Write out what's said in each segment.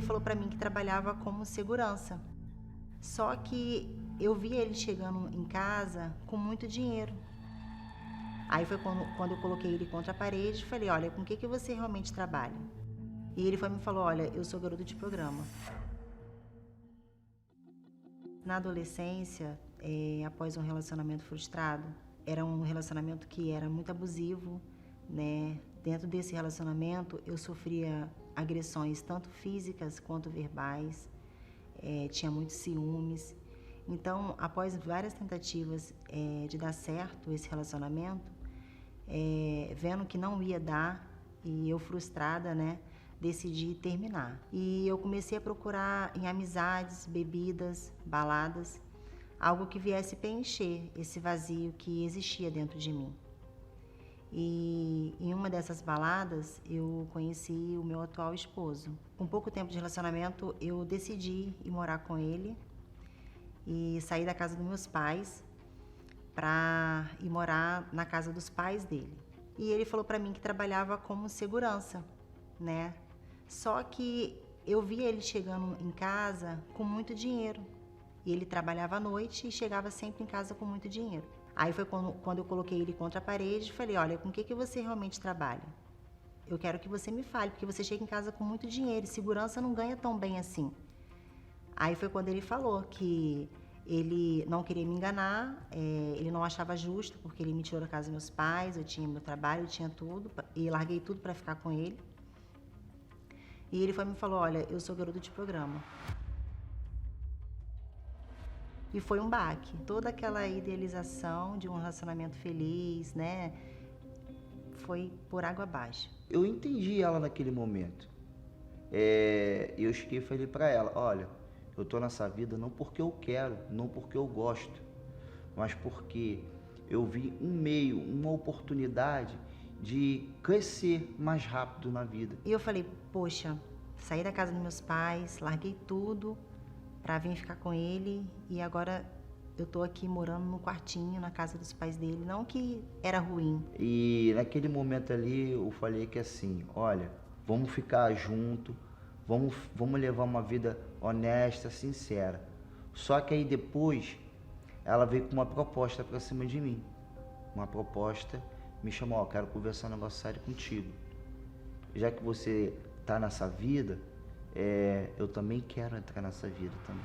ele falou pra mim que trabalhava como segurança. Só que eu vi ele chegando em casa com muito dinheiro. Aí foi quando eu coloquei ele contra a parede e falei, olha, com o que você realmente trabalha? E ele me falou, olha, eu sou garoto de programa. Na adolescência, após um relacionamento frustrado, era um relacionamento que era muito abusivo, né? Dentro desse relacionamento, eu sofria agressões tanto físicas quanto verbais, tinha muitos ciúmes. Então, após várias tentativas de dar certo esse relacionamento, vendo que não ia dar e eu frustrada, né, decidi terminar. E eu comecei a procurar em amizades, bebidas, baladas, algo que viesse preencher esse vazio que existia dentro de mim. E em uma dessas baladas eu conheci o meu atual esposo. Com pouco tempo de relacionamento eu decidi ir morar com ele e sair da casa dos meus pais para ir morar na casa dos pais dele. E ele falou para mim que trabalhava como segurança, né? Só que eu vi ele chegando em casa com muito dinheiro. E ele trabalhava à noite e chegava sempre em casa com muito dinheiro. Aí foi quando eu coloquei ele contra a parede e falei, olha, com o que você realmente trabalha? Eu quero que você me fale, porque você chega em casa com muito dinheiro e segurança não ganha tão bem assim. Aí foi quando ele falou que ele não queria me enganar, ele não achava justo, porque ele me tirou da casa dos meus pais, eu tinha meu trabalho, eu tinha tudo, e larguei tudo para ficar com ele. E ele me falou, olha, eu sou garoto de programa. E foi um baque. Toda aquela idealização de um relacionamento feliz, né, foi por água abaixo. Eu entendi ela naquele momento. Eu cheguei e falei pra ela, olha, eu tô nessa vida não porque eu quero, não porque eu gosto, mas porque eu vi um meio, uma oportunidade de crescer mais rápido na vida. E eu falei, poxa, saí da casa dos meus pais, larguei tudo pra vir ficar com ele e agora eu tô aqui morando no quartinho, na casa dos pais dele. Não que era ruim. E naquele momento ali eu falei que assim, olha, vamos ficar junto, vamos levar uma vida honesta, sincera. Só que aí depois ela veio com uma proposta pra cima de mim. Uma proposta, me chamou, ó, quero conversar um negócio sério contigo. Já que você tá nessa vida, eu também quero entrar nessa vida também.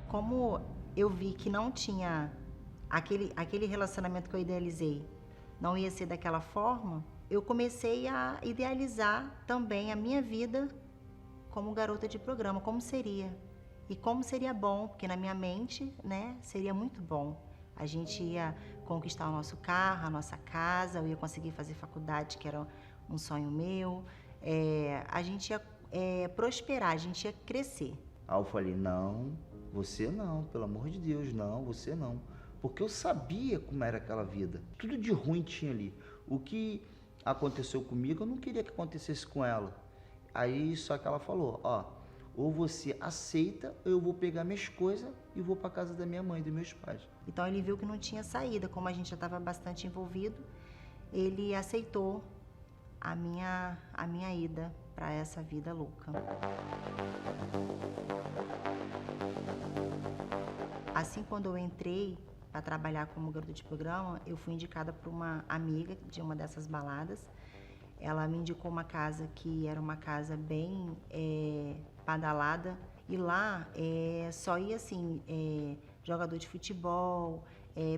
Como eu vi que não tinha aquele relacionamento que eu idealizei, não ia ser daquela forma, eu comecei a idealizar também a minha vida como garota de programa, como seria. E como seria bom, porque na minha mente, né, seria muito bom. A gente ia conquistar o nosso carro, a nossa casa, eu ia conseguir fazer faculdade, que era um sonho meu. A gente ia prosperar, a gente ia crescer. Aí eu falei, não, você não, pelo amor de Deus, não, você não. Porque eu sabia como era aquela vida. Tudo de ruim tinha ali. O que aconteceu comigo, eu não queria que acontecesse com ela. Aí só que ela falou, ó, ou você aceita, ou eu vou pegar minhas coisas e vou para casa da minha mãe e dos meus pais. Então ele viu que não tinha saída, como a gente já estava bastante envolvido, ele aceitou a minha ida para essa vida louca. Assim, quando eu entrei para trabalhar como garota de programa, eu fui indicada por uma amiga de uma dessas baladas. Ela me indicou uma casa que era uma casa bem badalada, e lá só ia assim, jogador de futebol,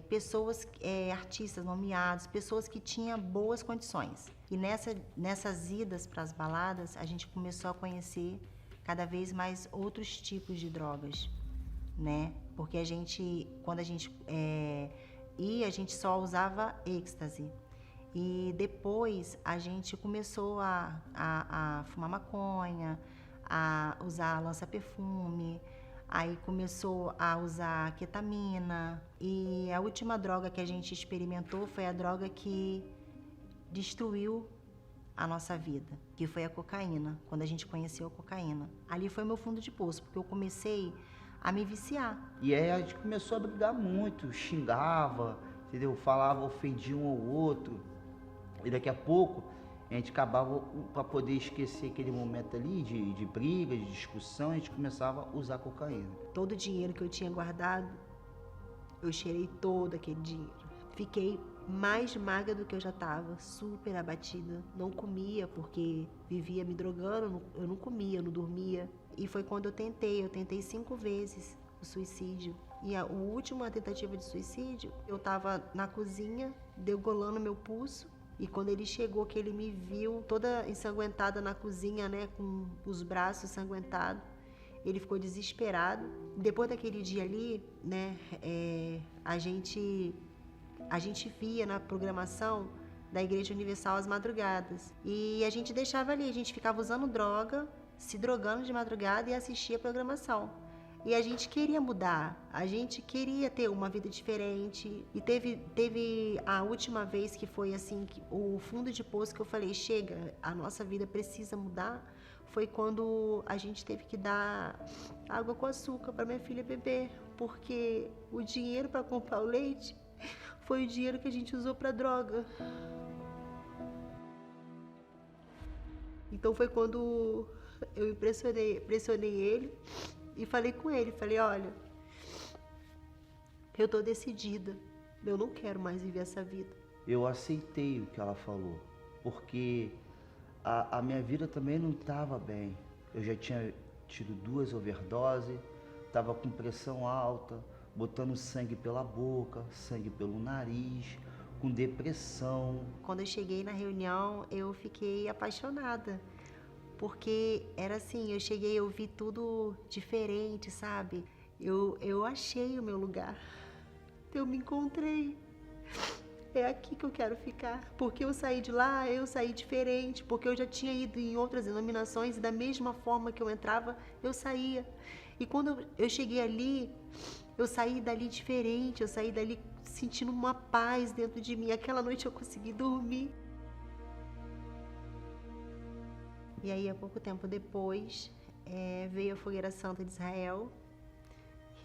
pessoas, artistas nomeados, pessoas que tinham boas condições. E nessas idas para as baladas, a gente começou a conhecer cada vez mais outros tipos de drogas, né? Porque quando a gente ia, a gente só usava êxtase. E depois a gente começou a fumar maconha, a usar lança-perfume, aí começou a usar ketamina. E a última droga que a gente experimentou foi a droga que destruiu a nossa vida, que foi a cocaína, quando a gente conheceu a cocaína. Ali foi meu fundo de poço, porque eu comecei a me viciar. E aí a gente começou a brigar muito, xingava, entendeu? Falava, ofendia um ao outro. E daqui a pouco A gente acabava, para poder esquecer aquele momento ali de briga, de discussão, a gente começava a usar cocaína. Todo o dinheiro que eu tinha guardado, eu cheirei todo aquele dinheiro. Fiquei mais magra do que eu já estava, super abatida. Não comia porque vivia me drogando, eu não comia, eu não dormia. E foi quando eu tentei 5 vezes o suicídio. E a última tentativa de suicídio, eu estava na cozinha, degolando meu pulso. E quando ele chegou, que ele me viu toda ensanguentada na cozinha, né, com os braços ensanguentados, ele ficou desesperado. Depois daquele dia ali, né, a gente via na programação da Igreja Universal às madrugadas. E a gente deixava ali, a gente ficava usando droga, se drogando de madrugada e assistia a programação. E a gente queria mudar, a gente queria ter uma vida diferente. E teve a última vez que foi assim, o fundo de poço que eu falei, chega, a nossa vida precisa mudar, foi quando a gente teve que dar água com açúcar para minha filha beber, porque o dinheiro para comprar o leite foi o dinheiro que a gente usou para droga. Então foi quando eu pressionei ele e falei com ele, falei, olha, eu tô decidida, eu não quero mais viver essa vida. Eu aceitei o que ela falou, porque a minha vida também não estava bem. Eu já tinha tido 2 overdoses, estava com pressão alta, botando sangue pela boca, sangue pelo nariz, com depressão. Quando eu cheguei na reunião, eu fiquei apaixonada, porque era assim, eu vi tudo diferente, sabe? Eu achei o meu lugar, eu me encontrei. É aqui que eu quero ficar, porque eu saí de lá, eu saí diferente, porque eu já tinha ido em outras denominações e da mesma forma que eu entrava, eu saía. E quando eu cheguei ali, eu saí dali diferente, eu saí dali sentindo uma paz dentro de mim. Aquela noite eu consegui dormir. E aí, há pouco tempo depois, veio a Fogueira Santa de Israel.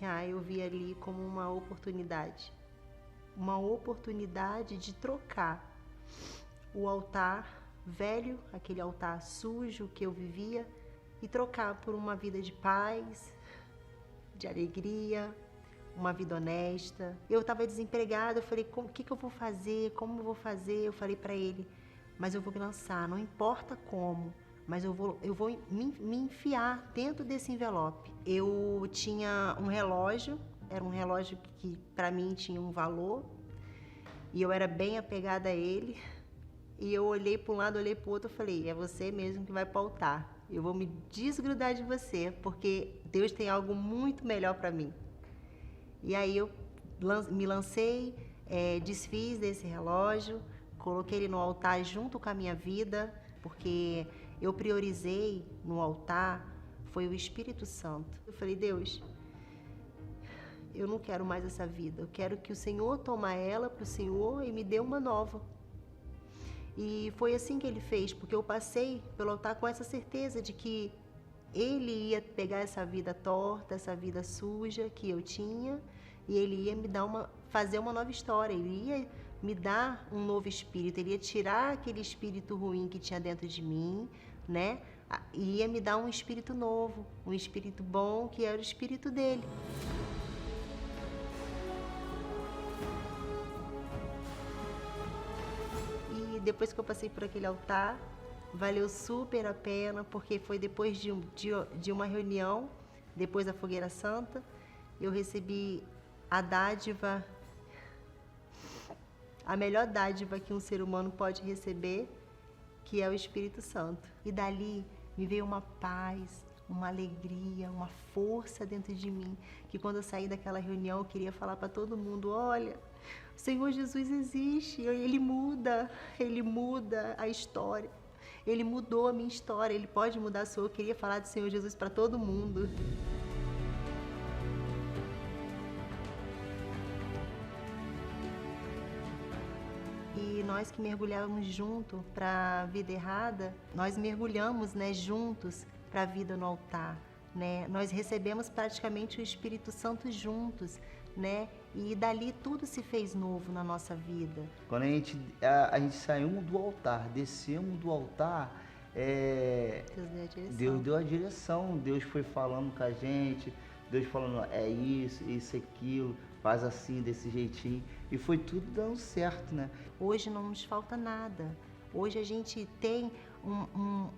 E aí eu vi ali como uma oportunidade de trocar o altar velho, aquele altar sujo que eu vivia, e trocar por uma vida de paz, de alegria, uma vida honesta. Eu estava desempregada, eu falei, o que eu vou fazer, como eu vou fazer? Eu falei para ele, mas eu vou me lançar, não importa como, mas eu vou me enfiar dentro desse envelope. Eu tinha um relógio, era um relógio que para mim tinha um valor, e eu era bem apegada a ele, e eu olhei para um lado, olhei para o outro, eu falei, é você mesmo que vai para o altar. Eu vou me desgrudar de você, porque Deus tem algo muito melhor para mim. E aí eu me lancei, desfiz desse relógio, coloquei ele no altar junto com a minha vida, porque eu priorizei no altar, foi o Espírito Santo. Eu falei, Deus, eu não quero mais essa vida, eu quero que o Senhor tome ela para o Senhor e me dê uma nova. E foi assim que ele fez, porque eu passei pelo altar com essa certeza de que ele ia pegar essa vida torta, essa vida suja que eu tinha, e ele ia me dar fazer uma nova história, ele ia me dar um novo espírito, ele ia tirar aquele espírito ruim que tinha dentro de mim, né? E ia me dar um espírito novo, um espírito bom, que era o espírito dele. E depois que eu passei por aquele altar, valeu super a pena, porque foi depois de uma reunião, depois da Fogueira Santa, eu recebi a dádiva, a melhor dádiva que um ser humano pode receber, que é o Espírito Santo. E dali me veio uma paz, uma alegria, uma força dentro de mim, que quando eu saí daquela reunião eu queria falar para todo mundo, olha, o Senhor Jesus existe, Ele muda a história. Ele mudou a minha história, Ele pode mudar a sua. Eu queria falar do Senhor Jesus para todo mundo. E nós que mergulhávamos junto para a vida errada, nós mergulhamos, né, juntos para a vida no altar. né? Nós recebemos praticamente o Espírito Santo juntos, né? E dali tudo se fez novo na nossa vida. Quando a gente saímos do altar, descemos do altar, Deus deu a direção. Deus deu a direção, Deus foi falando com a gente, Deus falando, é isso, aquilo, faz assim, desse jeitinho, e foi tudo dando certo, né? Hoje não nos falta nada. Hoje a gente tem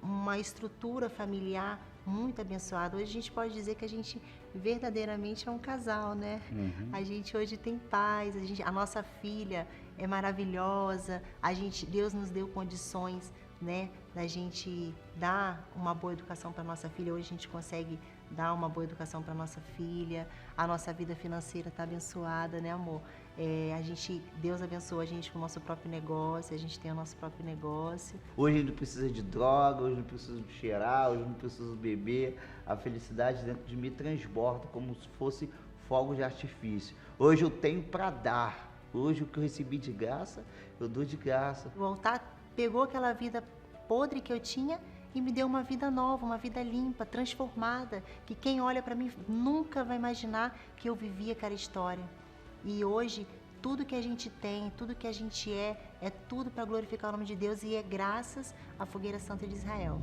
uma estrutura familiar muito abençoada. Hoje a gente pode dizer que a gente verdadeiramente é um casal, né? A gente hoje tem paz, a nossa filha é maravilhosa, Deus nos deu condições, né, da gente dar uma boa educação para nossa filha. Hoje a gente consegue dar uma boa educação para nossa filha, a nossa vida financeira está abençoada, né, amor? Deus abençoa a gente com o nosso próprio negócio, a gente tem o nosso próprio negócio. Hoje não precisa de droga, hoje não preciso cheirar, hoje não preciso beber. A felicidade dentro de mim transborda como se fosse fogos de artifício. Hoje eu tenho para dar. Hoje o que eu recebi de graça, eu dou de graça. O altar pegou aquela vida podre que eu tinha e me deu uma vida nova, uma vida limpa, transformada, que quem olha para mim nunca vai imaginar que eu vivia aquela história. E hoje, tudo que a gente tem, tudo que a gente é tudo para glorificar o nome de Deus, e é graças à Fogueira Santa de Israel.